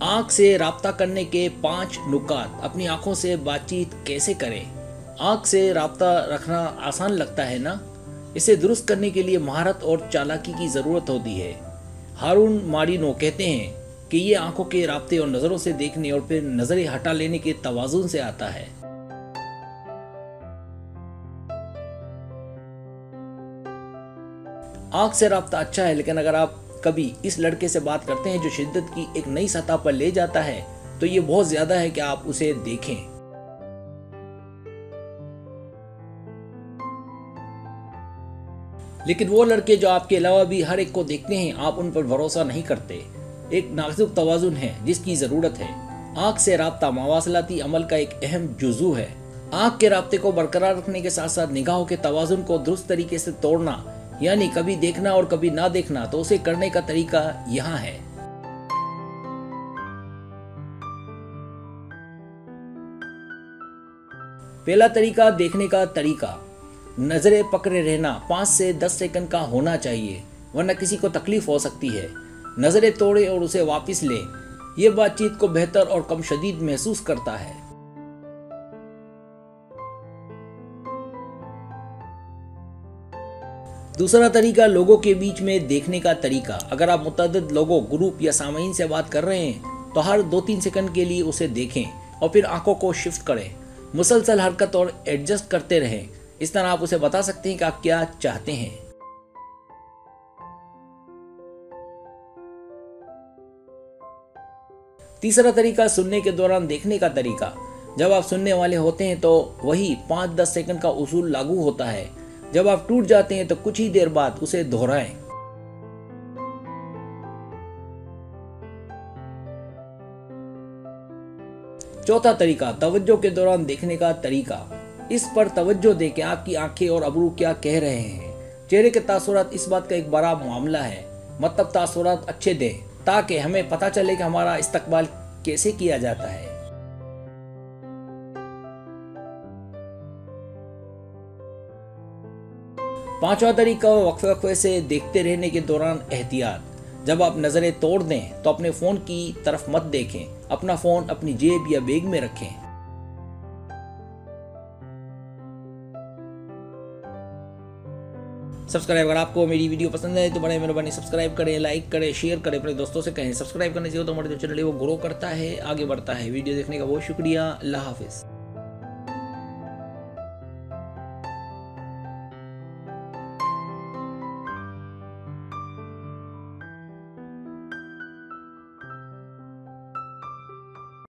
आंख से राब्ता करने के 5 नुकात। अपनी आंखों से बातचीत कैसे करें। आंख से राब्ता रखना आसान लगता है ना। इसे दुरुस्त करने के लिए महारत और चालाकी की ज़रूरत होती है। हारून मारिनो कहते हैं कि ये आंखों के राब्ते और नज़रों से देखने और फिर नज़रें हटा लेने के तवाज़ुन से आता है। आंख से राब्ता अच्छा है, लेकिन अगर आप कभी इस लड़के से बात करते हैं जो शिद्दत की एक नई सतह पर ले जाता है, तो ये बहुत ज्यादा है कि आप उसे देखें। लेकिन वो लड़के जो आपके अलावा भी हर एक को देखते हैं, आप उन पर भरोसा नहीं करते। एक नाजुक तवाजुन है जिसकी जरूरत है। आंख से राब्ता मवासलाती अमल का एक अहम जुजू है। आंख के राब्ते को बरकरार रखने के साथ साथ निगाहों के तवाजुन को दुरुस्त तरीके से तोड़ना, यानी कभी देखना और कभी ना देखना, तो उसे करने का तरीका यहाँ है। पहला तरीका, देखने का तरीका। नजरें पकड़े रहना 5 से 10 सेकंड का होना चाहिए, वरना किसी को तकलीफ हो सकती है। नजरें तोड़े और उसे वापस ले। ये बातचीत को बेहतर और कम शदीद महसूस करता है। दूसरा तरीका, लोगों के बीच में देखने का तरीका। अगर आप मुतअद्दिद लोगों, ग्रुप या सामाइन से बात कर रहे हैं तो हर 2-3 सेकंड के लिए उसे देखें और फिर आंखों को शिफ्ट करें। मुसलसल हरकत और एडजस्ट करते रहें। इस तरह आप उसे बता सकते हैं कि आप क्या चाहते हैं। तीसरा तरीका, सुनने के दौरान देखने का तरीका। जब आप सुनने वाले होते हैं तो वही 5-10 सेकंड का उसूल लागू होता है। जब आप टूट जाते हैं तो कुछ ही देर बाद उसे दोहराएं। चौथा तरीका, तवज्जो के दौरान देखने का तरीका। इस पर तवज्जो दें कि आपकी आंखें और अबरू क्या कह रहे हैं। चेहरे के तासुरात इस बात का एक बड़ा मामला है। मतलब तासुरात अच्छे दें ताकि हमें पता चले कि हमारा इस्तकबाल कैसे किया जाता है। पांचवा तरीका, वक्फे वक्फे से देखते रहने के दौरान एहतियात। जब आप नजरें तोड़ दें तो अपने फोन की तरफ मत देखें। अपना फोन अपनी जेब या बैग में रखें। सब्सक्राइब, अगर आपको मेरी वीडियो पसंद है तो बड़े मेहरबानी सब्सक्राइब करें, लाइक करें, शेयर करें, अपने दोस्तों से कहें। सब्सक्राइब करने से तो हमारे जो चैनल है वो ग्रो करता है, आगे बढ़ता है। वीडियो देखने का बहुत शुक्रिया। अल्लाह हाफिज।